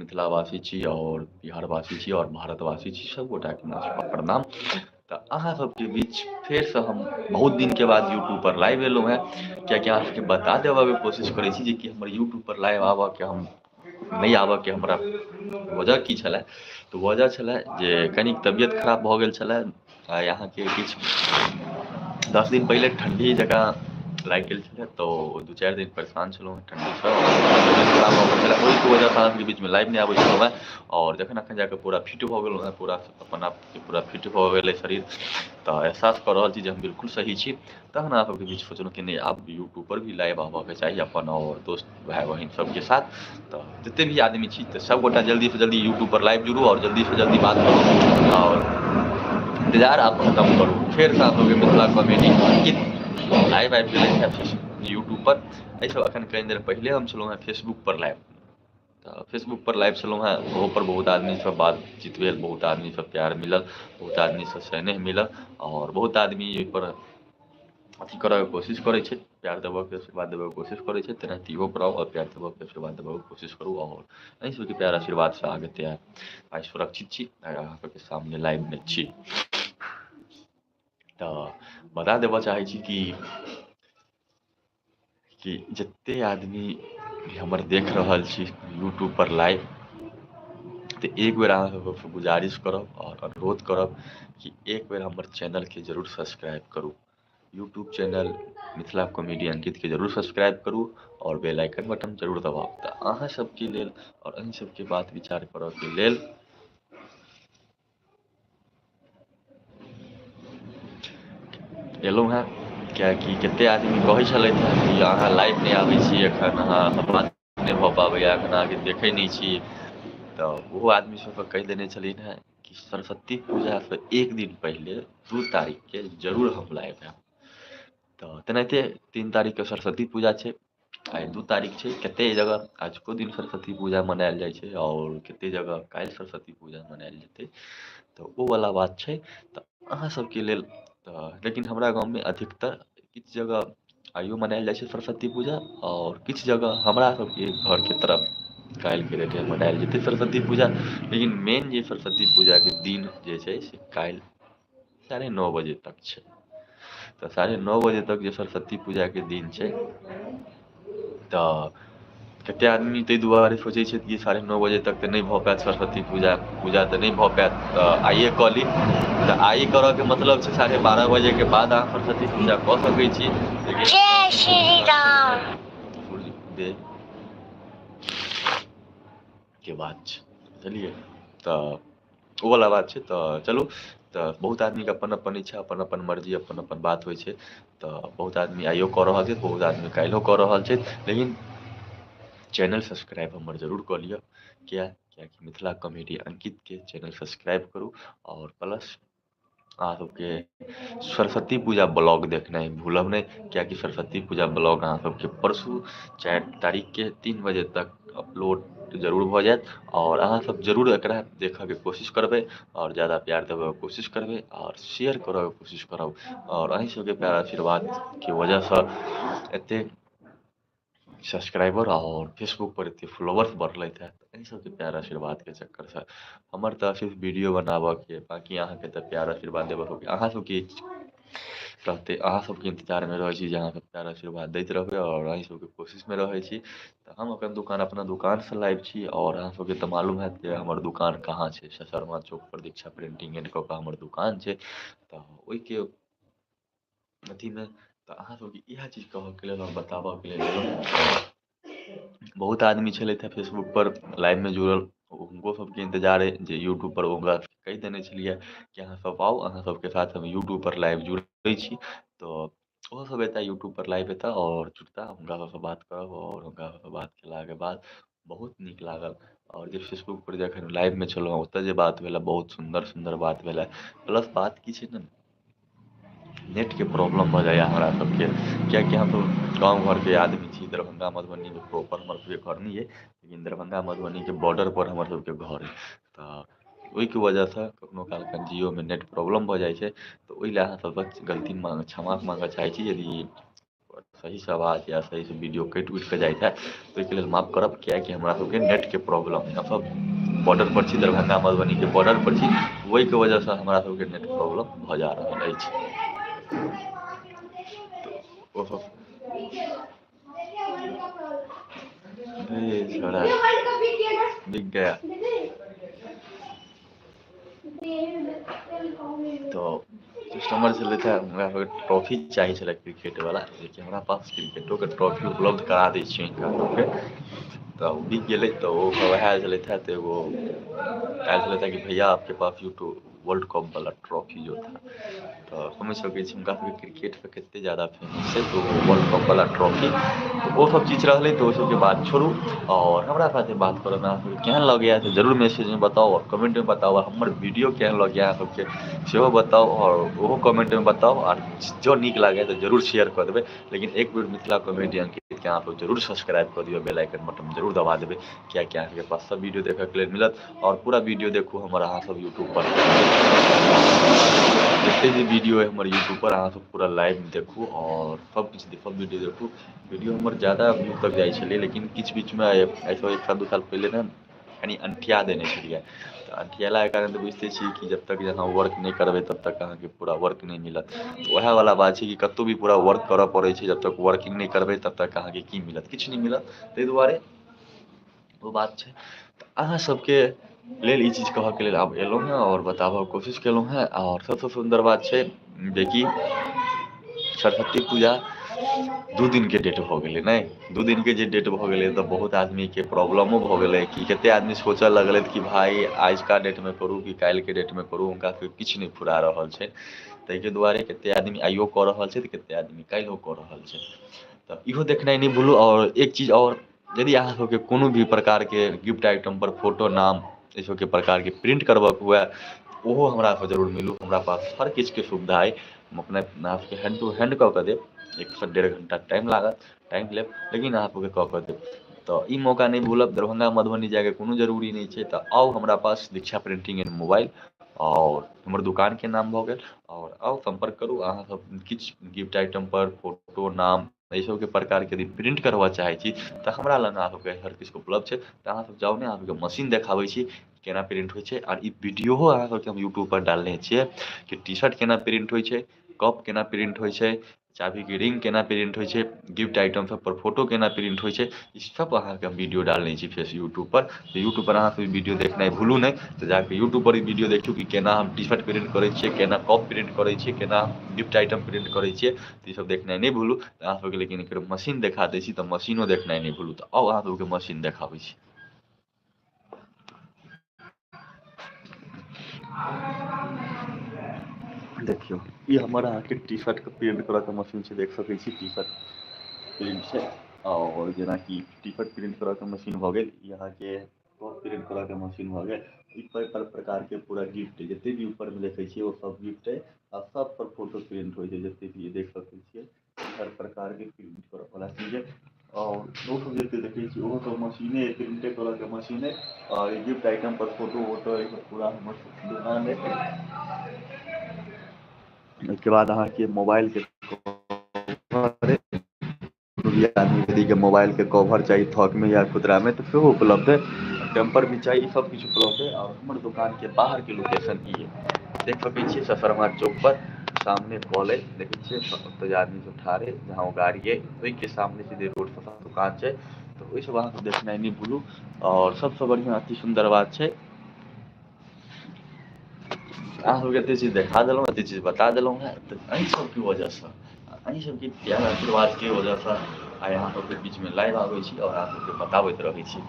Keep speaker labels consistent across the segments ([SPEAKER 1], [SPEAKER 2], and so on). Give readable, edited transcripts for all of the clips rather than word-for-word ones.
[SPEAKER 1] मिथिलावासी छी और बिहारवासी छी और भारतवासी छी, सब गोटाके नमस्कार प्रणाम। तऽ अहाँ सबके बीच फेरसँ हम बहुत दिनके बाद यूट्यूब पर लाइव एलहुँ हेँ, कियाकि अहाँ सबके बता देबाके कोशिश करै छी जे कि हमर यूट्यूब पर लाइव आबऽके हम नहीं आबऽके हमरा वजह की छलै। तऽ वजह छलै जे कनिक तबियत खराब भऽ गेल छलै, अहाँके किछु 10 दिन पहिले ठण्डी जकाँ लागि गेल छलै, तो 2-4 दिन परेशान छलहुँ हेँ ठण्डीसँ, तबियत खराब भऽ गेल छलै। ओहिके वजहसँ अहाँके बीचमे लाइव नहि आबै छलहुँ हेँ, और जखन एखन जाकऽ पूरा फिट भऽ गेलहुँ हेँ, पूरा अपन आपके पूरा फिट भऽ गेलै शरीर, तऽ एहसास कऽ रहल छी जे हम बिल्कुल सही छी। तहन अहाँ सबके बीच सोचलहुँ कि नहीं आब यूट्यूब पर भी लाइव आबऽके चाही अपन और दोस्त भाय बहिन सबके साथ। तऽ जते भी आदमी छी तऽ सब गोटा जल्दी से जल्दी यूट्यूब पर लाइव जुड़ू और जल्दी से जल्दी बात करू और इंतजार आप खत्म करू। फेरसँ अहाँ सबके मिथिला कॉमेडी अंकित लाइव आबि गेलै है यूट्यूब पर। एहिसँ एखन कनि देर पहिले हम छलहुँ हेँ फेसबुक पर लाइव, तऽ फेसबुक पर लाइव छलहुँ हेँ, ओहोपर बहुत आदमीसँ बातचीत भेल, बहुत आदमीसँ प्यार मिलल, बहुत आदमीसँ स्नेह मिलल, और बहुत आदमी एहिपर अथी करऽके कोशिश करै छै, प्यार देबऽके आशीर्वाद देबऽके कोशिश करै छै। तेनाहिते इहो पर आउ और प्यार देबऽके आशीर्वाद देबऽके कोशिश करू, और अहीं सबके प्यार आशीर्वादसँ आगे तैयार आइ सुरक्षित छी, अहाँ सबके सामने लाइवमे छी। तऽ बता देबऽ चाहै छी कि जते आदमी हमर देख रहल छी यूट्यूब पर लाइव, तऽ एक बेर अहाँ सबसँ गुजारिश करब और अनुरोध करब कि एक बेर हमर चैनलके जरूर सब्सक्राइब करू। यूट्यूब चैनल मिथिला कॉमेडी अंकितके जरूर सब्सक्राइब करू और बेल आइकन बटन जरूर दबाउ। तऽ अहाँ सबके लेल और अहीं सबके बात विचार करऽके लेल एलहुँ हेँ, कियाकि कतेक आदमी कहै छलथि हेँ कि अहाँ लाइव नहि आबै छी, एखन अहाँ बात नहि भऽ पाबैए, एखन अहाँके देखै नहि छी। तऽ ओहो आदमी सबके कहि देने छलियनि हेँ कि सरस्वती पूजासँ एक दिन पहिले 2 तारीखके जरूर हम लाइव आएब। तऽ तेनाहिते 3 तारीखके सरस्वती पूजा छै, आइ 2 तारीख छै। कतेक जगह आजुको दिन सरस्वती पूजा मनायल जाइ छै और कतेक जगह काल्हि सरस्वती पूजा मनायल जेतै, तऽ ओ वला बात छै। तऽ अहाँ सबके लेल लेकिन हमरा गाँवमे अधिकतर किछु जगह आइयो मनायल जाइ छै सरस्वती पूजा, और किछु जगह हमरा सबके घरके तरफ काल्हिके डेटमे मनायल जेतै सरस्वती पूजा। लेकिन मेन जे सरस्वती पूजाके दिन जे छै से काल्हि 9:30 बजे तक छै। तऽ 9:30 बजे तक जे सरस्वती पूजाके दिन छै, तऽ कतेक आदमी ताहि दुआरे सोचै छथि कि 9:30 बजे तक तऽ नहि भऽ पाएत सरस्वती पूजा तऽ नहि भऽ पाएत, तऽ आइए कऽ ली। तऽ आइए करऽके मतलब छै 12:30 बजेके बाद अहाँ सरस्वती पूजा कऽ सकै छी। लेकिन जय श्री राम सूर्य देव के बात छै, बुझलियै। तऽ ओ वला बात छै। तऽ चलू, तऽ बहुत आदमीके अपन अपन इच्छा, अपन अपन मर्जी, अपन अपन बात होइ छै। तऽ बहुत आदमी आइयो कऽ रहल छथि, बहुत आदमी काल्हिओ कऽ रहल छथि। लेकिन चैनल सब्सक्राइब हमर जरूर कऽ लिअ। कियाकि मिथिला कॉमेडी अंकितके चैनल सब्सक्राइब करू, और प्लस अहाँ सबके सरस्वती पूजा ब्लॉग देखनाइ भूलब नहि, कियाकि सरस्वती पूजा ब्लॉग अहाँ सबके परसू 4 तारीखके 3 बजे तक अपलोड जरूर भऽ जायत। और अहाँ सब जरूर एकरा देखऽके कोशिश करबै, और ज़्यादा प्यार देबऽके कोशिश करबै, और शेयर करऽके कोशिश करब। और अहीं सबके प्यार आशीर्वादके वजहसँ एतेक सब्सक्राइबर और फेसबुक पर एतेक फॉलोवर्स बढ़लथि हेँ, अहीं सबके प्यार आशीर्वादके चक्करसँ। हमर तऽ सिर्फ वीडियो बनाबऽके, बाँकी अहाँके तऽ प्यार आशीर्वाद देबऽके अहाँ सबके रहतै। अहाँ सबके इंतजारमे रहै छी जे अहाँ सब प्यार आशीर्वाद दैत रहबै, और अहीं सबके कोशिशमे रहै छी। तऽ हम अपन अपना दुकानसँ लाइव छी, और अहाँ सबके तऽ मालूम हैत जे हमर दुकान कहाँ छै। ससरमा चौक पर दीक्षा प्रिंटिंग एंड कऽ कऽ हमर दुकान छै। तऽ ओहिके अथीमे तऽ अहाँ सबके इएह चीज कहऽके लेल, हम बताबऽके लेल एलहुँ। बहुत आदमी छलथि हेँ फेसबुक पर लाइवमे जुड़ल, हुनको सबके इंतजार अइ जे यूट्यूब पर ओकरा कहि देने छलियै कि अहाँ सब आउ, अहाँ सबके साथ हम यूट्यूब पर लाइव जुड़ै छी। तऽ ओहो सब एता यूट्यूब पर लाइव एता और जुड़ता, हुनका सबसँ बात करब, और हुनका सबसँ बात केलाके बाद बहुत नीक लागल। और जे फेसबुक पर जखन लाइवमे छलहुँ ओतऽ जे बात भेलै, बहुत सुन्दर सुन्दर बात भेलै। प्लस बात की छै ने, नेटके प्रॉब्लम भऽ जाइए हमरा सबके, कियाकि हमसब गाँव घरके आदमी छी। दरभंगा मधुबनीमे प्रॉपर हमर सबके घर नहि अइ, लेकिन दरभंगा मधुबनीके बॉर्डरपर हमर सबके घर अइ। तऽ ओहिके वजहसँ कखनो कालके जिओमे नेट प्रॉब्लम भऽ जाइ छै। तऽ ओहि लए अहाँ सबसँ गलती क्षमा माँगऽ चाहै छी, यदि सही से आवाज या सही से वीडियो कटि उटि के जाइत है तो ओहिके लेल माफ करब, कियाकि हमरा सबके नेट के प्रॉब्लम है। सब बॉर्डर पर छी, दरभंगा मधुबनी के बॉर्डर पर छी, वही के वजह से हमरा सबके नेट प्रॉब्लम भ जा रहल अछि। तो ओहो ए छोड़ा बिक गया। तो कस्टमर छलै था, हमरा सबके ट्रॉफी चाही छलै क्रिकेट वाला, लेकिन हमरा पास क्रिकेटो के ट्रॉफी उपलब्ध करा दै छियै हिनका सबके। तो बिक गेलै, तो वएह आयल छलै था, तो एगो आयल छलै था कि भैया आपके पास यूट्यूब वर्ल्ड कप वाला ट्रॉफी जो था, तो समझ सकै छी हुनका सबके क्रिकेट पे कते ज़्यादा फेमस छै, तो वर्ल्ड कप वाला ट्रॉफी, तो वो सब चीज रहलै। तो ओहि सबके बात छोड़ू और हमरा साथे बात करब। अहाँ सबके केहन लगैया से जरूर मैसेज में बताओ और कमेंट में बताओ, और हमर वीडियो केहन लगैया अहाँ सबके सेहो बताओ, और ओहो कमेंट में बताओ, और जो नीक लागैया तो जरूर शेयर कऽ देबै। लेकिन एक बेर मिथिला कॉमेडी अंकित के अहाँ सब जरूर सब्सक्राइब कऽ दियौ, बेल आइकन बटन जरूर दबा देबै, कियाकि अहाँ सबके पास सब वीडियो देखऽ के लेल मिलत। और पूरा वीडियो देखू हमर अहाँ सब यूट्यूब पर, जते भी वीडियो है हमर यूट्यूब पर अहाँ सब पूरा लाइव देखू और सब वीडियो देखू। वीडियो हमर ज़्यादा व्यू तक जाइ छलै, लेकिन किछु बीचमे ऐसा 1 साल 2 साल पहिले ने कनी अंठिया देने छलियै। तो अंठियेला के कारण तो बुझिते छियै कि जब तक अहाँ वर्क नहीं करबै तब तक अहाँके पूरा वर्क नहीं मिलत। तो वएह वाला बात छै कि कतौ भी पूरा वर्क करऽ पड़ै छै, जब तक वर्किंग नहीं करबै तब तक अहाँके की मिलत, किछु नहीं मिलत। ताहि दुआरे वो बात छै। तो अहाँ सबके लेल ई चीज कहऽके लेल आब एलहुँ हेँ और बताबऽके कोशिश केलहुँ हेँ। और सबसँ सुन्दर बात छै जेकि सरस्वती पूजा 2 दिन के डेट भऽ गेलै नै, 2 दिन के जे डेट भऽ गेलै तऽ बहुत आदमी के प्रॉब्लमो भऽ गेलै, कि कते आदमी सोचऽ लगलथि कि भाई आजुका डेट में करू कि काल्हि के डेट में करू, हुनका सबके किछु नहि फुरा रहल छै। ताहिके दुआरे कते आदमी आइयो कऽ रहल छै, तऽ कते आदमी काल्हिओ कऽ रहल छै। तऽ इहो देखनाइ नहि भूलू। और एक चीज और, यदि अहाँ सबके कोनो भी प्रकार के गिफ्ट आइटम पर फोटो, नाम एहि सबके प्रकार के प्रिंट करबऽके हुए, ओहो हमरा से जरूर मिलू। हमरा पास हर किछु के सुविधा अइ, हम अपने अहाँ सबके हैंड टू हैंड कऽ के देब। 1 से 1.5 घंटा टाइम लागत, टाइम लेब, लेकिन अहाँ सबके कऽ के देब। तऽ ई मौका नहि भूलब, दरभंगा मधुबनी जायके कोनो जरूरी नहि छै। तऽ आउ हमरा पास, दीक्षा प्रिंटिंग एंड मोबाइल, और हमर दुकान के नाम भऽ गेल। और आउ संपर्क करू। अहाँ सब किछु गिफ्ट आइटम पर फोटो, नाम एहि सबके प्रकार के यदि प्रिंट करबऽ चाहै छी तऽ हमरा लग अहाँ सबके हर किछु उपलब्ध छै। तऽ अहाँ सब जाउ ने, अहाँ सबके मशीन देखाबै छी केना प्रिंट होइ छै। और ई वीडियोहो अहाँ सबके हम यूट्यूब पर डालने छियै कि टी शर्ट केना प्रिंट होइ छै, कप केना प्रिंट होइ छै, चाभी के रिंग केना प्रिंट होइ छै, गिफ्ट आइटम सब पर फोटो केना प्रिंट होइ छै, ई सब अहाँके हम वीडियो डालने छी यूट्यूब पर। तऽ यूट्यूब पर अहाँ सब वीडियो देखनाइ भूलू नहि। तऽ जाके यूट्यूब पर ई वीडियो देखियौ कि केना हम टी शर्ट प्रिंट करै छियै, केना कप प्रिंट करै छियै, केना गिफ्ट आइटम प्रिंट करै छियै। तऽ ई सब देखनाइ नहि भूलू। तऽ अहाँ सबके लेकिन एकर मशीन देखा दै छी, तऽ मशीनो देखनाइ नहि भूलू। तऽ आउ अहाँ सबके मशीन देखाबै छी। देखियौ, ई हमर अहाँके टी शर्ट के प्रिंट करऽ के मशीन छै, देख सकै छी टी शर्ट प्रिंट छै। और जेनाकि टी शर्ट प्रिंट करऽ के मशीन भऽ गेल, ई अहाँके कप प्रिंट करऽ के मशीन भऽ गेल। ई पर प्रकार के पूरा गिफ्ट अइ, जते भी ऊपर में देखै छियै ओ सब गिफ्ट अइ। आ सब पर फोटो प्रिंट होइ छै, जते भी देख सकै छियै हर प्रकार के प्रिंट करऽ वाला चीज अइ। और ओ सब जते देखै छियै ओहो सब मशीने अइ, प्रिंटे करऽ के मशीन अइ। और ई गिफ्ट आइटम पर फोटो वोटो अइ पूरा हमर दुकान अइ। उसके बाद अहाँके मोबाइल के कवर अइ, भी आदमी यदि के मोबाइल के कवर चाही थोक में या खुदरा में तऽ सेहो उपलब्ध है। टेम्पर भी चाही, ई सब किछु उपलब्ध है। और हमर दुकान के बाहर के लोकेशन ई है, देख सकै छियै सफरमा चौक पर सामने कॉल अइ, देखै छियै ओतऽ आदमी सब ठाढ़ अइ, जहाँ ओ गाड़ी अइ ओहिके सामने सीधे रोड पर दुकान छै। तऽ ओहि सब अहाँ देखनाइ नहि भूलू। और सबसँ बढ़िआँ अति सुन्दर बात छै, अहाँ सबके एते चीज देखा देलहुँ, एते चीज बता देलहुँ हेँ, तऽ अहीं सबके वजहसँ, अहीं सबके प्यार आशीर्वादके वजहसँ आइ अहाँ सबके बीचमे लाइव आबै छी और अहाँ सबके बताबैत रहै छी।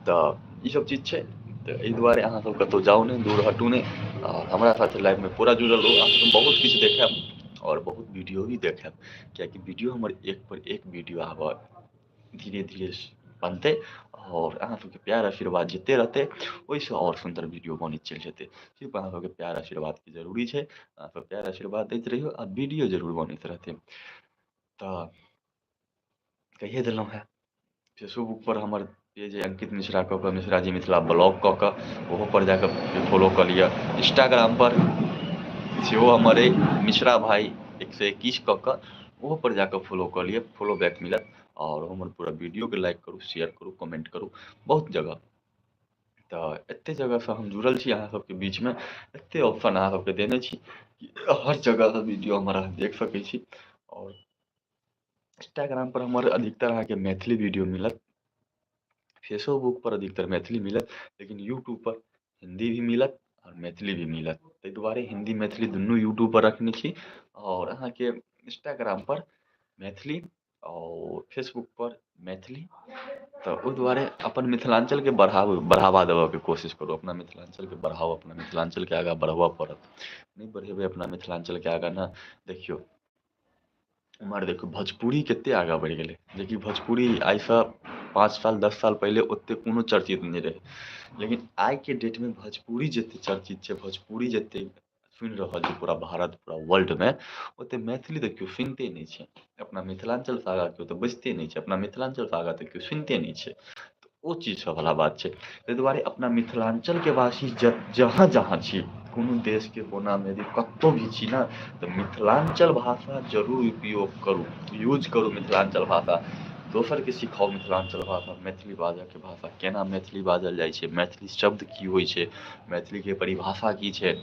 [SPEAKER 1] तऽ ई सब चीज छै। तऽ एहि दुआरे अहाँ सब कतहु जाउ नहि, दूर हटू नहि, और हमरा साथे लाइवमे पूरा जुड़ल रहू। अहाँ सबके बहुत किछु देखायब और बहुत वीडियो भी देखायब, कियाकि वीडियो हमर एक पर एक वीडियो आब धीरे धीरे बनतै। और अहाँ सबके प्यार आशीर्वाद जते रहतै ओहिसँ और सुन्दर वीडियो बनैत चलि जेतै। सिर्फ अहाँ सबके प्यार आशीर्वादके जरूरी छै। अहाँ सब प्यार आशीर्वाद दैत रहियौ आ वीडियो जरूर बनैत रहतै। तऽ कहिए देलहुँ हेँ, फेसबुक पर हमर पेज अइ अंकित मिश्रा कऽ कऽ, मिश्रा जी मिथिला ब्लॉग कऽ कऽ, ओहो पर जाकऽ फॉलो कऽ लिअ। इंस्टाग्राम पर सेहो हमर अइ मिश्रा भाई 121 कऽ कऽ, ओहो पर जाकर फॉलो कर लिए, फॉलो बैक मिलत। और हमर पूरा वीडियो के लाइक करू, शेयर करू, कमेंट करू बहुत जगह। तो एते जगह से हम जुड़ल छी अहाँ सबके बीच में, एते ऑप्शन अहाँ सबके देने छी कि हर जगह से वीडियो हमरा देख सकै छी। और इंस्टाग्राम पर हमर अधिकतर अहाँके मैथिली वीडियो मिलत, फेसबुक पर अधिकतर मैथिली मिलत, लेकिन यूट्यूब पर हिंदी भी मिलत और मैथिली भी मिलत। ताहि दुआरे हिंदी मैथिली दुनू यूट्यूब पर रखने छी। और अहाँके इंस्टाग्राम पर मैथिली और फेसबुक पर मैथिली। तो ओहि दुआरे अपन मिथिलांचलके बढ़ावा देबऽके कोशिश करू, अपना मिथिलांचलके बढ़ाउ, अपना मिथिलांचलके आगाँ बढ़बऽ पड़त। नहि बढ़ेबै अपना मिथिलांचलके आगाँ ने, देखियौ एम्हर देखियौ भोजपुरी कते आगाँ बढ़ि गेलै, जेकि भोजपुरी आइसँ 5 साल 10 साल पहिले ओतेक कोनो चर्चित नहि रहै। लेकिन आइके डेटमे भोजपुरी जतेक चर्चित छै, भोजपुरी जतेक सुनि रहल छै पूरा भारत पूरा वर्ल्डमे, ओतेक मैथिली तऽ केओ सुनिते नहि छै। अपना मिथिलांचलसँ आगाँ केओ तऽ बजिते नहि छै, अपना मिथिलांचलसँ आगाँ तऽ केओ सुनिते नहि छै। तऽ ओ चीज सबवला बात छै। ताहि दुआरे अपना मिथिलांचलके वासी जहाँ जहाँ छी, कोनो देशके कोनामे यदि कतहु भी छी ने, तऽ मिथिलांचल भाषा जरूर उपयोग करू, यूज करू मिथिलांचल भाषा। दोसरके सिखाउ मिथिलांचल भाषा, मैथिली बाजऽके भाषा, केना मैथिली बाजल जाइ छै, मैथिली शब्द की होइ छै, मैथिलीके परिभाषा की छै,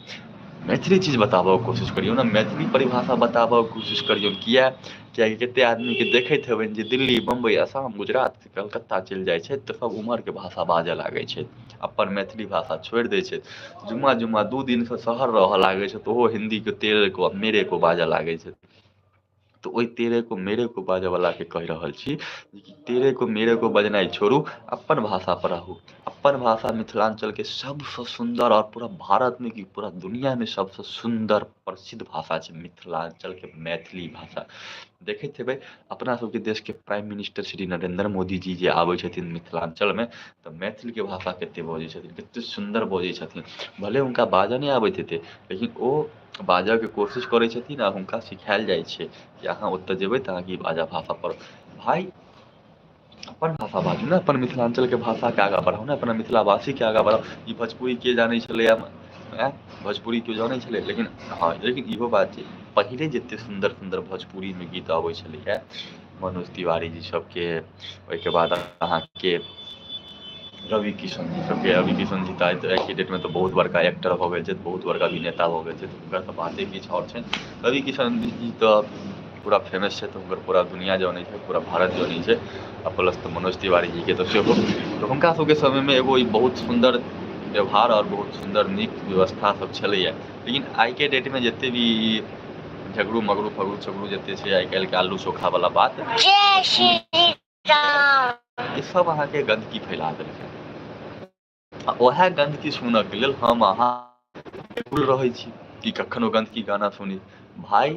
[SPEAKER 1] मैथिली चीज बताबऽके कोशिश करियौ ने, मैथिली परिभाषा बताबऽके कोशिश करियौ। किएकि कतेक आदमीके देखैत हेबनि जे दिल्ली, बम्बइ, आसाम, गुजरात, कलकत्ता चलि जाइ छै तऽ सब उम्हरके भाषा बाजऽ लागै छै, अपन मैथिली भाषा छोड़ि दै छै। जुम्मा जुम्मा 2 दिनसँ शहर रहऽ लागै छै तऽ ओहो हिन्दीके तेरे को मेरे को बाजऽ लागै छै। तऽ ओहि तेरे को मेरे को बाजऽवलाके कहि रहल छी कि तेरे को मेरे को बजनाइ छोड़ू, अपन भाषापर रहू। अपन भाषा मिथिलांचलके सबसँ सुन्दर, और पूरा भारतमे कि पूरा दुनिआँमे सबसँ सुन्दर प्रसिद्ध भाषा छै मिथिलांचलके मैथिली भाषा। देखैत हेबै अपना सबके देशके प्राइम मिनिस्टर श्री नरेंद्र मोदी जी जे आबै छथिन मिथिलांचलमे, तऽ मैथिलीके भाषा कतेक बजै छथिन, कतेक सुन्दर बजै छथिन। भले हुनका बाजऽ नहि आबैत हेतै, लेकिन ओ बाजऽके कोशिश करै छथिन आ हुनका सिखाएल जाइ छै कि अहाँ ओतऽ जेबै तऽ अहाँके ई भाषा पड़त। भाइ अपन भाषा बाजू ने, अपन मिथिलांचलके भाषाके आगाँ बढ़ाउ ने, अपना मिथिलावासीके आगाँ बढ़ाउ। ई भोजपुरी के जानै छलैए, भोजपुरी केओ जानै छलै, लेकिन हँ लेकिन इहो बात छै पहिले जतेक सुन्दर सुन्दर भोजपुरीमे गीत अबै छलैए मनोज तिवारी जी सबके, ओहिके बाद अहाँके रवि किशन जी सबके। रवि किशन जी तऽ आइके डेटमे तऽ बहुत बड़का एक्टर भऽ गेल छथि, बहुत बड़का अभिनेता भऽ गेल छथि, हुनकर तऽ बाते किछु आओर छनि। रवि किशन जी तऽ पूरा फेमस छै, तऽ हुनकर पूरा दुनिया जनै छै, पूरा भारत जनै छै। आ प्लस तऽ मनोज तिवारी जीके तऽ सेहो, तऽ हुनका सबके समयमे एगो ई बहुत सुन्दर व्यवहार और बहुत सुन्दर नीक व्यवस्था सब छलैए। लेकिन आइके डेटमे जतेक भी झगड़ू मगड़ू फगड़ू छगड़ू जतेक छै आइ काल्हिके आलू चोखावला बात, ई सब अहाँके गन्दगी फैला देलकै। आ ओएह गन्दगी सुनऽके लेल हम अहाँ व्याकुल रहै छी कि कखनो गन्दगी गाना सुनी। भाय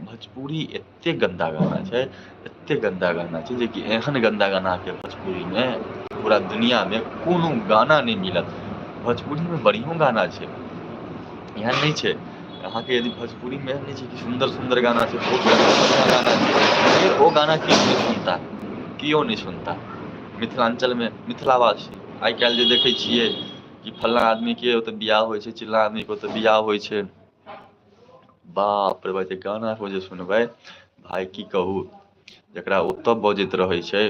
[SPEAKER 1] भोजपुरी एतेक गन्दा गाना छै, एतेक गन्दा गाना छै, जेकि एहन गन्दा गाना अहाँके भोजपुरीमे पूरा दुनिआँमे कोनो गाना नहि मिलत। भोजपुरीमे बढ़ियों गाना छै, एहन नहि छै। अहाँके यदि भोजपुरीमे एहन नहि छै कि सुन्दर सुन्दर गाना छै, बहुत बढ़िआँ गाना छै, फेर ओ गाना केओ नहि सुनता, केओ नहि सुनता। मिथिलांचलमे मिथिलावासी आइ काल्हि जे देखै छियै कि फल्लाँ आदमीके ओतऽ बियाह होइ छै, चिल्लाँ आदमीके ओतऽ बियाह होइ छै, बाप रे बाप जे गानाके जे सुनबै भाय की कहू, जकरा ओतऽ बजैत रहै छै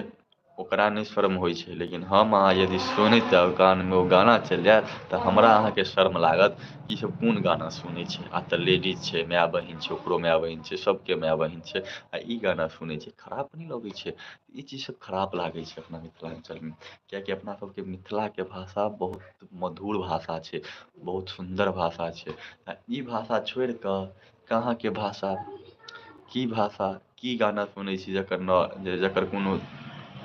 [SPEAKER 1] ओकरा नहि शर्म होइ छै, लेकिन हम अहाँ यदि सुनैत कानमे ओ गाना चलि जायत तऽ हमरा अहाँके शर्म लागत कि ई सब कोन गाना सुनै छै। आ तऽ लेडीज छै, माय बहिन छै, ओकरो माय बहिन छै, सबके माय बहिन छै, आ ई गाना सुनै छै, खराब नहि लगै छै? ई चीज सब खराब लागै छै अपना मिथिलांचलमे, किएकि अपना सबके मिथिलाके भाषा बहुत मधुर भाषा छै, बहुत सुन्दर भाषा छै। आ ई भाषा छोड़ि कऽ कहाँके भाषा, की भाषा, की गाना सुनै छी जकर कोनो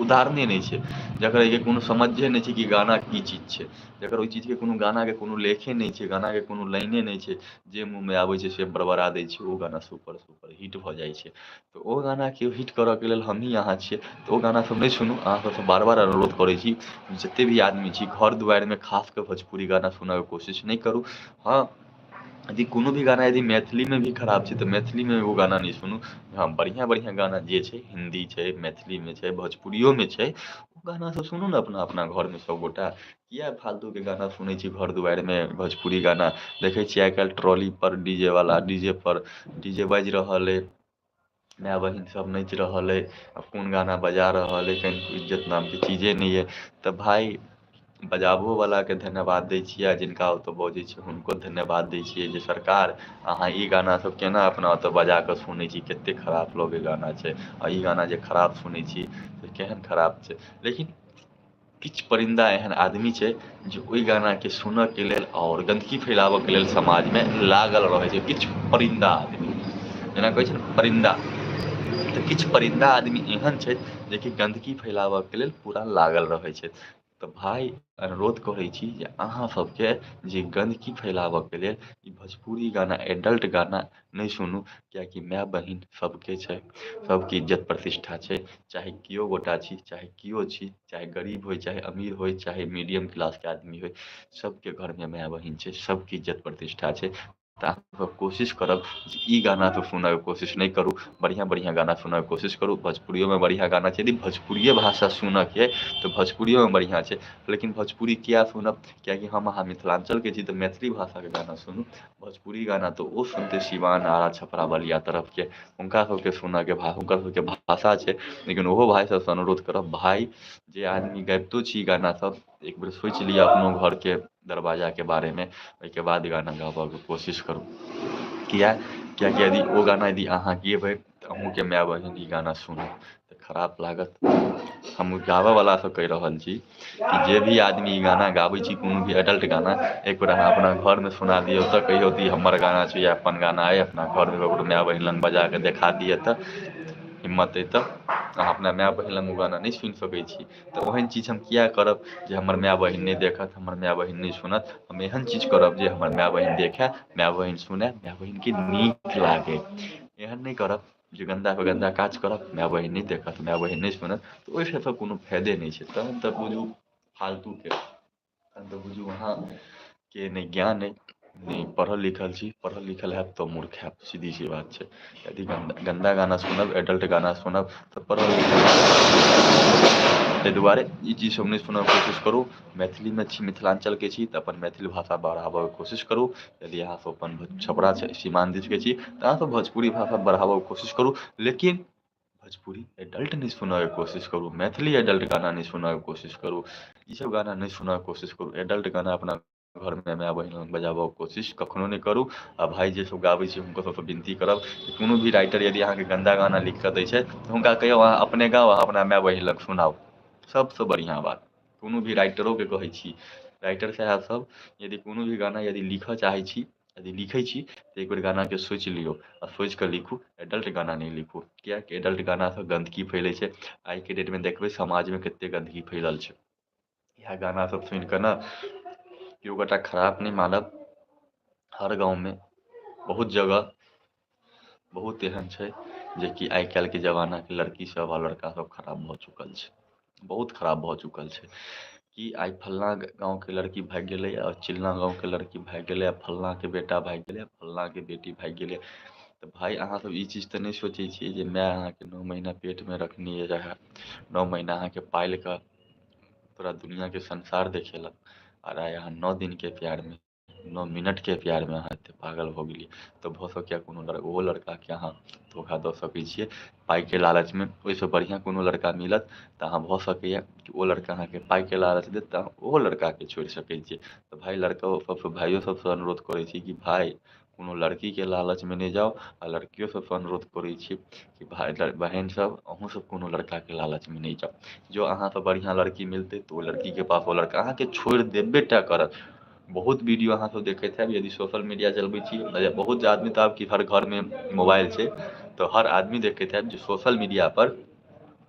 [SPEAKER 1] उदाहरणे नहि छै, जकर कोनो समझे नहि छै कि गाना की चीज छै, जकर ओहि चीजके कोनो गानाके कोनो लेखे नहि छै, गानाके कोनो लाइने नहि छै, जे मुँहमे आबै छै से बड़बड़ा दै छै, ओ गाना सुपर हिट भऽ जाइ छै। तऽ ओ गाना केओ हिट करऽके लेल हमही अहाँ छियै, तऽ ओ गाना सब नहि सुनू। अहाँ सबसँ बार बार अनुरोध करै छी, जतेक भी आदमी छी घर दुआरिमे खास कऽ भोजपुरी गाना सुनऽके कोशिश नहि करू। हँ यदि कोनो भी गाना यदि मैथिलीमे भी खराब छै तऽ मैथिलीमे ओ गाना नहि सुनू। हँ बढ़िआँ बढ़िआँ गाना जे छै, हिन्दी छै, मैथिलीमे छै, भोजपुरियोमे छै, ओ गाना सब सुनू ने अपना अपना घरमे सबगोटा। किएक फालतूके गाना सुनै छी घर दुआरिमे भोजपुरी गाना? देखै छियै आइ काल्हि ट्रॉली पर डी जे वाला, डी जे पर डी जे बाजि रहल अइ, माय बहिन सब नाचि रहल अइ, अब कोन गाना बजा रहल अइ, कनिको इज्जत नामके चीजे नहि अइ। तऽ भाय बजाबहो वालाके धन्यवाद दै छियै, आ जिनका ओतऽ बजै छै हुनको धन्यवाद दै छियै जे सरकार अहाँ ई गाना सब केना अपना ओतऽ बजा कऽ सुनै छी, कतेक खराब लगै गाना छै। आ ई गाना जे खराब सुनै छी से केहन खराब छै। लेकिन किछु परिन्दा एहन आदमी छै जे ओहि गानाके सुनऽके लेल आओर गन्दगी फैलाबऽके लेल समाजमे लागल रहै छै। किछु परिन्दा आदमी, जेना कहै छै ने परिन्दा, तऽ किछु परिन्दा आदमी एहन छै जेकि गन्दगी फैलाबऽके लेल पूरा लागल रहै छै। तऽ भाय अनुरोध करै छी जे अहाँ सबके जे गन्दगी फैलाबऽके लेल ई भोजपुरी गाना, एडल्ट गाना नहि सुनू। किएकि माय बहिन सबके छै, सबके इज्जत प्रतिष्ठा छै। चाहे केओ गोटा छी, चाहे केओ छी, चाहे गरीब होइ, चाहे अमीर होइ, चाहे मीडियम क्लासके आदमी होइ, सबके घरमे माय बहिन छै, सबके इज्जत प्रतिष्ठा छै। तऽ अहाँ कोशिश करब जे ई गाना तऽ सुनऽके कोशिश नहि करू, बढ़िआँ बढ़िआँ गाना सुनऽके कोशिश करू। भोजपुरियोमे बढ़िआँ गाना छै, यदि भोजपुरिये भाषा सुनऽके अइ तऽ भोजपुरियोमे बढ़िआँ छै। लेकिन भोजपुरी किएक सुनब, किएकि हम अहाँ मिथिलाञ्चलके छी तऽ मैथिली भाषाके गाना सुनू। भोजपुरी गाना तऽ ओ सुनतै सिवान, आरा, छपरा, बलिया तरफके, हुनका सबके सुनऽके हुनकर सबके भाषा छै। लेकिन ओहो भाइ सबसँ अनुरोध करब, भाय जे आदमी गाबितो छी गाना सब, एक बेर सोचि लिअ अपनो घरके दरवाजाके बारेमे, ओहिके बाद गाना गाबऽके कोशिश करू। किएकि यदि ओ गाना यदि अहाँ गेबै तऽ अहूँके माय बहिन ई गाना सुनत तऽ खराब लागत। हम गाबऽवलासँ कहि रहल छी कि जे भी आदमी ई गाना गाबै छी, कोनो भी एडल्ट गाना, एक बेर अहाँ अपना घरमे सुना दियौ तऽ कहियौ तऽ ई हमर गाना छै या अपन गाना अइ, अपना घरमे ककरो माय बहिन लग बजा कऽ देखा दिअ तऽ, हिम्मत अइ तऽ। अहाँ अपना माय बहिन लग ओ गाना नहि सुनि सकै छी, तऽ ओहन चीज हम किएक करब जे हमर माय बहिन नहि देखत, हमर माय बहिन नहि सुनत। हम एहन चीज करब जे हमर माय बहिन देखै, माय बहिन सुनै, माय बहिनके नीक लागै। एहन नहि करब जे गन्दासँ गन्दा काज करब, माय बहिन नहि देखत, माय बहिन नहि सुनत, तऽ ओहिसँ तऽ कोनो फायदे नहि छै। तहन तऽ बुझू फालतूके, तहन तऽ बुझू अहाँके नहि ज्ञान अइ, नहि पढ़ल लिखल छी। पढ़ल लिखल हैब तऽ मूर्ख हैब, सीधी सी बात छै। यदि गन्दा गाना सुनब, एडल्ट गाना सुनब तऽ पढ़ल लिखल हैब। ताहि दुआरे ई चीज सब नहि सुनऽके कोशिश करू। मैथिलीमे छी, मिथिलाञ्चलके छी तऽ अपन मैथिली भाषा बढ़ाबऽके कोशिश करू। यदि अहाँसब अपन छपरा सीमान दिसके छी तऽ अहाँसब भोजपुरी भाषा बढ़ाबऽके कोशिश करू। लेकिन भोजपुरी एडल्ट नहि सुनऽके कोशिश करू, मैथिली एडल्ट गाना नहि सुनऽके कोशिश करू। ईसब गाना नहि सुनऽके कोशिश करू। एडल्ट गाना अपना घरमे माय बहिन लग बजाबऽके कोशिश कखनो नहि करू। आ भाय जे सब गाबै छै हुनको सबसँ विनती करब कि कोनो भी राइटर यदि अहाँके गन्दा गाना लिखि कऽ दै छै तऽ हुनका कहियौ अहाँ अपने गाँव, अपना माय बहिन लग सुनाउ। सबसँ बढ़िआँ बात, कोनो भी राइटरोके कहै छी, राइटर साहब सब यदि कोनो भी गाना यदि लिखऽ चाहै छी, यदि लिखै छी तऽ एक बेर गानाके सोचि लियौ आ सोचि कऽ लिखू। एडल्ट गाना नहि लिखू, किएकि एडल्ट गानासँ गन्दगी फैलै छै। आइके डेटमे देखबै समाजमे कतेक गन्दगी फैलल छै। इएह गाना सब सुनि कऽ ने केओ गोटा खराब नहि मानब, हर गाँवमे बहुत जगह बहुत एहन छै जेकि आइ काल्हिके जमानाके लड़कीसभ आ लड़कासभ खराब भऽ चुकल छै, बहुत खराब भऽ चुकल छै। कि आइ फल्लाँ गाँवके लड़की भागि गेलै आ चिल्लाँ गाँवके लड़की भागि गेलै, आ फल्लाँके बेटा भागि गेलै, फल्लाँके बेटी भागि गेलै। तऽ भाय अहाँसब ई चीज तऽ नहि सोचै छियै जे माय अहाँके 9 महीना पेटमे रखने रहै, 9 महीना अहाँके पालि कऽ पूरा दुनिआँके संसार देखेलक, आओर आइ अहाँ 9 दिनके प्यारमे, 9 मिनटके प्यारमे अहाँ एतेक पागल भऽ गेलिए। तऽ भऽ सकैए कोनो ओहो लड़काके अहाँ धोखा दऽ सकै छिए पाइके लालचमे। ओहिसँ बढ़िआँ कोनो लड़का मिलत तऽ अहाँ भऽ सकैए कि ओ लड़का अहाँके पाइके लालच देत तऽ अहाँ ओहो लड़काके छोड़ि सकै छिए। तऽ भाइ लड़को सबसँ, भाइयो सबसँ अनुरोध करै छी कि भाइ कोनो लड़कीके लालचमे नहि जाउ। आ लड़कियो सबसँ अनुरोध करै छी कि भाइ बहिन सब अहूँसब कोनो लड़काके लालचमे नहि जाउ। जँ अहाँसँ बढ़िआँ लड़की मिलतै तऽ ओ लड़कीके पास ओ लड़का अहाँके छोड़ि देबे टा करत। बहुत वीडियो अहाँसब देखैत हैब यदि सोशल मीडिया चलबै छी, बहुत आदमी तऽ आब कि हर घरमे मोबाइल छै तऽ हर आदमी देखैत हैब जे सोशल मीडियापर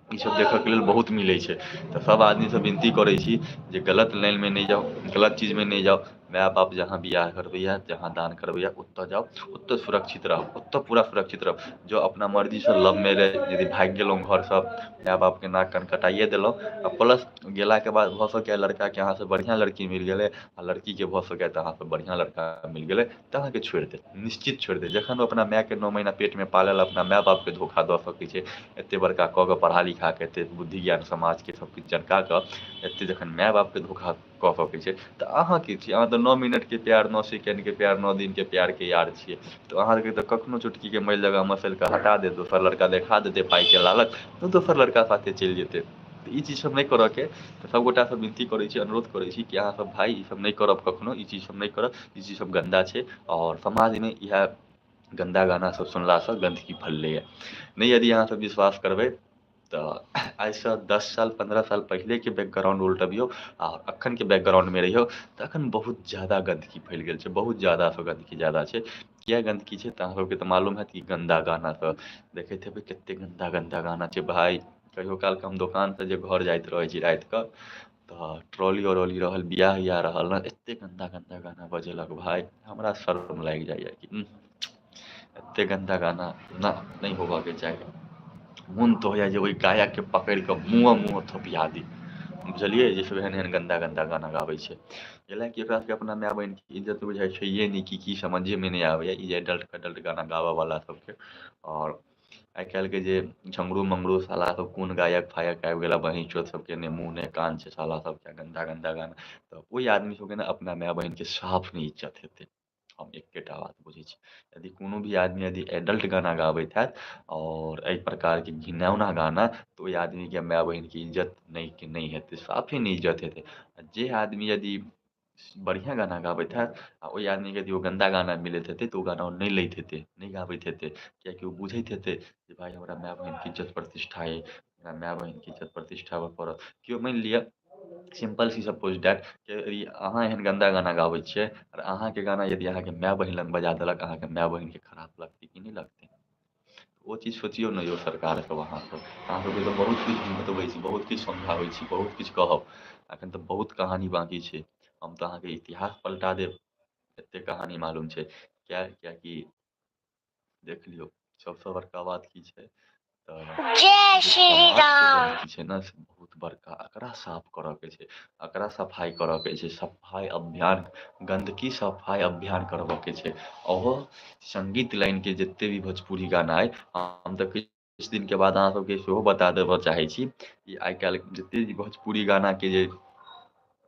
[SPEAKER 1] ईसब देखऽके लेल बहुत मिलै छै। तऽ सब आदमीसँ विनती करै छी जे गलत लाइनमे नहि जाउ, गलत चीजमे नहि जाउ। माय बाप जहाँ बिआह करबैए, जहाँ दान करबैए ओतऽ जाउ, ओतऽ सुरक्षित रहू, ओतऽ पूरा सुरक्षित रहू। जँ अपना मर्जीसँ लव मैरेज यदि भागि गेलहुँ घरसँ, माय बापके नाक कान कटाइए देलहुँ, आ प्लस गेलाके बाद भऽ सकैए लड़काके अहाँसँ बढ़िआँ लड़की मिल गेलै, आ लड़कीके भऽ सकैए तऽ अहाँसँ बढ़िआँ लड़का मिल गेलै तऽ अहाँके छोड़ि देत, निश्चित छोड़ि देत। जखन ओ अपना मायके 9 महीना पेटमे पालल अपना माय बापके धोखा दऽ सकै छै, एतेक बड़का कऽ कऽ पढ़ा लिखा कऽ, एतेक बुद्धि ज्ञान समाजके सबकिछु जनका कऽ एतेक जखन माय बापके धोखा कह सकै छै। तऽ अहाँ की छी, अहाँ तऽ 9 मिनटके प्यार, 9 सेकेंडके प्यार, 9 दिनके प्यारके यार छियै। तऽ अहाँके तऽ कखनो चुटकीके मैल जगह मसैलके हटा देत, दोसर लड़का देखा देतै पाइके लालच, तऽ दोसर लड़का साथे चलि जेतै। तऽ ई चीज सब नहि करऽके। तऽ सबगोटासँ विनती करै छी, अनुरोध करै छी कि अहाँ सब भाइ ई सब नहि करब कखनो, ई चीज सब नहि करब, ई चीज सब गन्दा छै। और समाजमे इएह गन्दा गाना सब सुनलासँ गन्दगी फैललैए। नहि यदि अहाँ सब विश्वास करबै तऽ आइसँ 10 साल 15 साल पहिलेके बैकग्राउंड उल्टबियौ आओर एखनके बैकग्राउंडमे रहियौ, तऽ एखन बहुत ज़्यादा गन्दगी फैल गेल छै, बहुत ज़्यादासँ गन्दगी ज़्यादा छै। किया गन्दगी छै तऽ अहाँ सबके तऽ मालूम हैत कि गन्दा गाना सब देखैत हेबै, कतेक गन्दा गन्दा गाना छै भाइ। कहियो कालके हम दोकानसँ जे घर जाइत रहै छी रातिकऽ, तऽ ट्रॉली उरॉली रहल, बियाह उयाह रहल ने, एतेक गन्दा गन्दा गाना बजेलक भाइ, हमरा शर्म लागि जाइए कि एतेक गन्दा गाना ना, नहि होबऽके चाही। मोन तऽ होइए जे ओहि गायकके पकड़ि कऽ मुँह थोपिया दी, बुझलियै, जे सब एहन एहन गन्दा गन्दा गाना गाबै छै। कैला कि ओकरा सबके अपना माय बहिनके इज्जत बुझाइ छैहे नहि, कि की समझेमे नहि आबैए ई एडल्ट फडल्ट गाना गाबऽवला सबके। आओर आइ काल्हिके जे झंगरू मंगरू साला सब कोन गायक फायक आबि गेला, बहिनचोद सबके ने मुँह ने कान छै साला सबके, गन्दा गन्दा गाना। तऽ ओहि आदमी सबके ने अपना माय बहिनके साफ नहि इज्जत हेतै। हम एकेटा बात बुझै छी, यदि कोनो भी आदमी यदि एडल्ट गाना गाबैत हैत और एहि प्रकारके घिनौना गाना, तऽ ओहि आदमीके माय बहिनके इज्जत नहि हेतै, साफे नहि इज्जत हेतै। आ जे आदमी यदि बढ़िआँ गाना गाबैत हैत आ ओहि आदमीके यदि ओ गन्दा गाना मिलैत हेतै, तऽ ओ गाना ओ नहि लैत हेतै, नहि गाबैत हेतै। किएकि ओ बुझैत हेतै जे भाय हमरा माय बहिनके इज्जत प्रतिष्ठा अइ, हमरा माय बहिनके इज्जत प्रतिष्ठा पड़त। केओ मानि लिअ सिंपल सी सपोज डैट कि अहाँ एहन गन्दा गाना गाबै छियै, और अहाँके गाना यदि अहाँके माय बहिन लग बजा देलक, अहाँके माय बहिनके खराब लगतै कि नहीं लगतै? ओ चीज सोचियौ ने यौ सरकार सब, अहाँ सबके तऽ बहुत किछु बतबै छी, बहुत किछु समझाबै छी, बहुत किछु कहब, एखन तऽ बहुत कहानी बाकी छै। हम तऽ अहाँके इतिहास पलटा देब, एतेक कहानी मालूम छै। किएकि देख लियौ सबसँ बड़का बात की छै, तऽ
[SPEAKER 2] जय
[SPEAKER 1] जे
[SPEAKER 2] श्री
[SPEAKER 1] समाजके
[SPEAKER 2] राम।
[SPEAKER 1] गन्दगी छै ने से बहुत बड़का, एकरा साफ करऽके छै, एकरा सफाइ करऽके छै, सफाइ अभियान, गन्दगी सफाइ अभियान करबऽके छै। ओहो संगीत लाइनके जतेक भी भोजपुरी गाना अइ, हम तऽ किछु दिनके बाद अहाँ सबके सेहो बता देबऽ चाहै छी कि आइ काल्हि जतेक भी भोजपुरी गानाके जे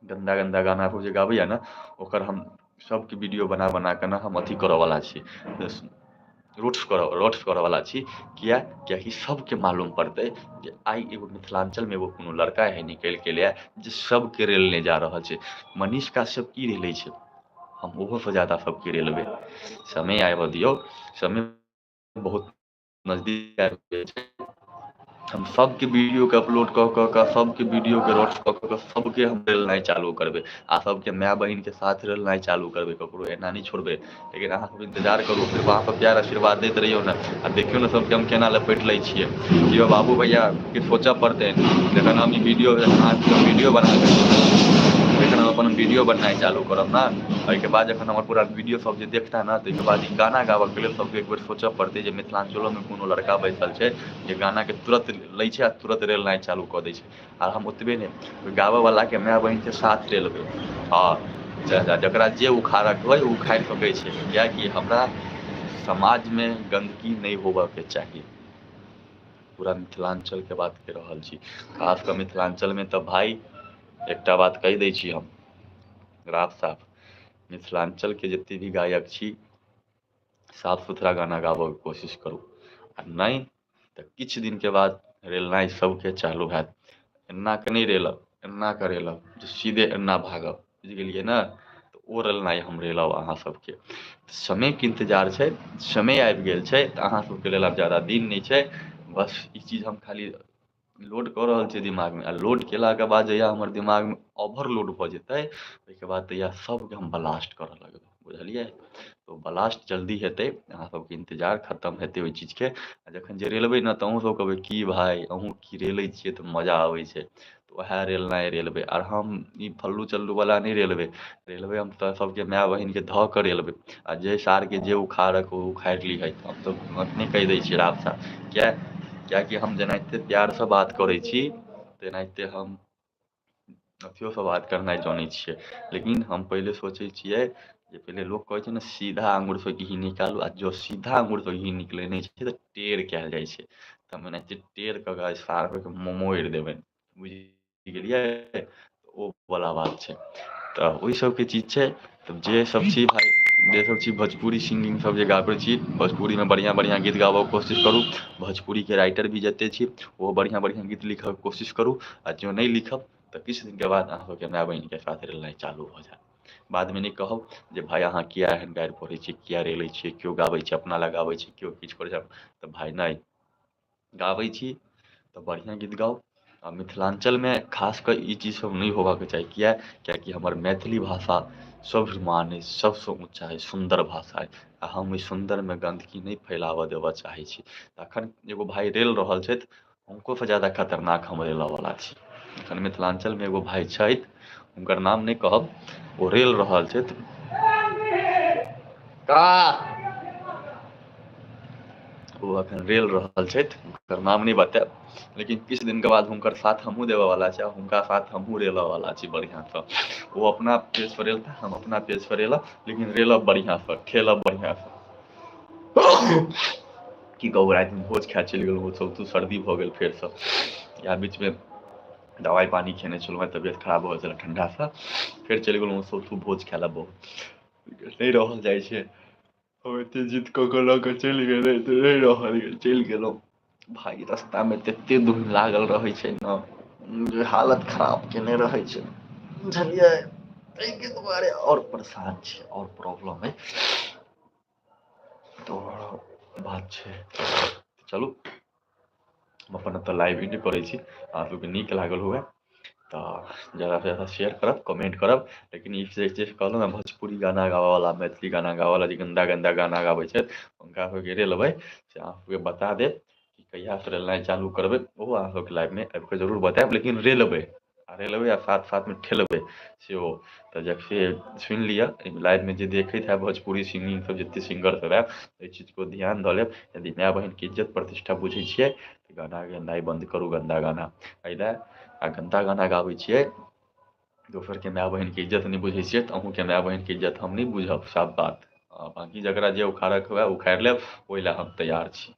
[SPEAKER 1] गन्दा गन्दा गाना सब जे गाबैए ने, ओकर हम सबके वीडियो बना बना कऽ ने हम अथी करऽवला छी, रोस्ट करऽवला छी। किएकि सबके मालूम पड़तै जे आइ एगो मिथिलाञ्चलमे एगो कोनो लड़का एहन निकलि गेलै जे सबके रेलने जा रहल छै। मनीष काश्यप की रेलै छै, हम ओहोसँ ज़्यादा सबके रेलबै। समय आबऽ दियौ, समय बहुत नजदीक आबि गेल छै। हम सबके वीडियोके अपलोड कऽ कऽ सबके वीडियोके रोस्ट कऽ कऽ सबके हम रेलनाइ चालू करबै, आ सबके माय बहिनके साथ रेलनाइ चालू करबै, ककरो एना नहि छोड़बै। लेकिन अहाँ सब इंतजार करू, सिर्फ अहाँ सब प्यार आशीर्वाद दैत रहियौ ने। आ देखियौ ने सबके हम केना लपेटि लै छियै, कि यौ बाबू भैया किछु सोचऽ पड़तै। जखन हम ई वीडियो अहाँके वीडियो जखन हम अपन वीडियो बननाइ चालू करब ने, एहिके बाद जखन हमर पूरा वीडियो सब जे देखता ने, ताहिके बाद ई गाना गाबऽके लेल सबके एक बेर सोचऽ पड़तै जे मिथिलाञ्चलोमे कोनो लड़का बैसल छै जे गानाके तुरत लै छै आ तुरत रेलनाइ चालू कऽ दै छै। आ हम ओतबे नहि, गाबऽवलाके माय बहिनके साथ रेलबै। हँ, जकरा जे उखाड़ऽके होइ ओ उखाड़ि सकै छै, किएकि हमरा समाजमे गन्दगी नहि होबऽके चाही। पूरा मिथिलाञ्चलके बात कहि रहल छी, खास कऽ मिथिलाञ्चलमे तऽ भाय एकटा बात कहि दै छी हम राफ साफ, मिथिलाञ्चलके जतेक भी गायक छी, साफ सुथरा गाना गाबऽके कोशिश करू। आ नहि तऽ किछु दिनके बाद रेलनाइ सबके चालू हैत। एना कऽ नहि रेलब, एना कऽ रेलब जे सीधे एना भागब, बुझि गेलियै ने? तऽ ओ रेलनाइ हम रेलब अहाँ सबके। समयके इन्तजार छै, समय आबि गेल छै, तऽ अहाँ सबके लेल आब ज्यादा दिन नहि छै। बस ई चीज हम खाली लोड कऽ रहल छियै दिमागमे, आ लोड केलाके बाद जहिया हमर दिमागमे ओवरलोड भऽ जेतै, ओहिके बाद तहिया सबके हम ब्लास्ट करऽ लगबै, बुझलियै? तऽ ब्लास्ट जल्दी हेतै, अहाँ सबके इन्तजार खतम हेतै ओहि चीजके। आ जखन जे रेलबै ने, तऽ अहूँ सब कहबै की भाय अहूँ की रेलै छियै तऽ मजा आबै छै। तऽ वएह रेलनाइ रेलबै, आर हम ई फल्लू चल्लूवला नहि रेलबै। रेलबै हम तऽ सबके माय बहिनके धऽ कऽ रेलबै। आ जे सारके जे उखाड़ऽके ओ उखाड़ि लिहथि, हम तऽ एखने कहि दै छियै राफ साफ। किएकि हम जेनाहिते प्यारसँ बात करै छी, तेनाहिते हम अथियोसँ बात करनाइ जानै छियै। लेकिन हम पहिले सोचै छियै जे पहिले लोक कहै छै ने सीधा आङ्गुरसँ घी निकालू, आ जँ सीधा आङ्गुरसँ घी निकलै नहि छै तऽ टेढ़ कयल जाइ छै। तऽ हम एनाहिते टेढ़ कऽ कऽ सारके मोड़ि देबनि, बुझि गेलियै? ओ वाला बात छै। तऽ ओहि सबके चीज छै। तऽ जे सब छी भाई, जे सब छी भोजपुरी सिंगिंग सब जे गाबै छी, भोजपुरीमे बढ़िआँ बढ़िआँ गीत गाबऽके कोशिश करू। भोजपुरीके राइटर भी जते छी ओहो बढ़िआँ बढ़िआँ गीत लिखऽके कोशिश करू। आ जँ नहि लिखब तऽ किछु दिनके बाद अहाँ सबके माय बहिनके साथ रेलनाइ चालू भऽ जायत। बादमे नहि कहब जे भाय अहाँ किया एहन गारि पढ़ै छियै, किया रेलै छियै, केओ गाबै छै अपना लए गाबै छै, केओ किछु करै छै। तऽ भाय नहि, गाबै छी तऽ बढ़िआँ गीत गाउ। आ मिथिलाञ्चलमे खास कऽ ई चीज सब नहि होबाक चाही। किएकि हमर मैथिली भाषा स्वाभिमान अइ, सबसँ ऊँचा अइ, सुन्दर भाषा अइ। आ हम ओहि सुन्दरमे गन्दगी नहि फैलावऽ देबऽ चाहै छी। एखन एगो भाय रेल रहल छथि, हुनकोसँ ज्यादा खतरनाक हम रेलऽवला छी। एखन मिथिलाञ्चलमे एगो भाय छथि, हुनकर नाम नहि कहब, ओ रेल रहल छथि। ओ एखन रेल रहल छथि, हुनकर नाम नहि बतायब। लेकिन किछु दिनके बाद हुनकर साथ हमहूँ देबऽवला छी, आ हुनका साथ हमहूँ रेलऽवला छी बढ़िआँसँ। ओ अपना पेजपर रेलता, हम अपना पेजपर रेलब, लेकिन रेलब बढ़िआँसँ, खेलब बढ़िआँसँ। की कहू, रातिमे भोज खाइ चलि गेलहुँ, सौँतू सर्दी भऽ गेल फेरसँ। इएह बीचमे दवाइ पानी खेने छलहुँ हेँ, तबियत खराब भऽ गेल छलै ठण्डासँ। फेर चलि गेलहुँ सौँतू भोज खाइ लए। बहुत नहि रहल जाइ छै, हम एतेक जिद कऽ कऽ लऽ कऽ चलि गेलै तऽ नहि रहल गेल, चलि गेलहुँ। भाय रस्तामे ततेक दुःख लागल रहै छै ने, जे हालत खराब केने रहै छै, बुझलियै। ताहिके दुआरे आओर परेशान छी, आओर प्रॉब्लम अइ। तऽ बात छै, चलू हम अपन एतऽ लाइव एडिट करै छी। अहाँ सबके नीक लागल हुए तऽ जादासँ जादा शेयर करब, कमेंट करब। लेकिन ई जे कहलहुँ ने, भोजपुरी गाना गाबऽवला, मैथिली गाना गाबऽवला जे गन्दा गन्दा गाना गाबै छथि, हुनका सबके रेलबै से अहाँ सबके बता देब कि कहियासँ रेलनाइ चालू करबै। ओहो अहाँ सबके लाइवमे आबि कऽ जरूर बतायब, लेकिन रेलबै आ रेलबै आ साथ साथमे ठेलबै सेहो। तऽ जैसे सुनि लिअ, लाइवमे जे देखैत हैब भोजपुरी सिंगिंग सब, जतेक सिंगर सब आयब, एहि चीजको ध्यान दऽ लेब। यदि माय बहिनके इज्जत प्रतिष्ठा बुझै छियै तऽ गाना गेनाइ बन्द करू, गन्दा गाना। एहि लए आ गन्दा गाना गाबै छियै, दोसरके माय बहिनके इज्जत नहि बुझै छियै, तऽ अहूँके माय बहिनके इज्जत हम नहि बुझब, साफ बात। बाँकी जकरा जे उखाड़ऽके हुए उखाड़ि लेब, ओहि लए हम तैयार छी।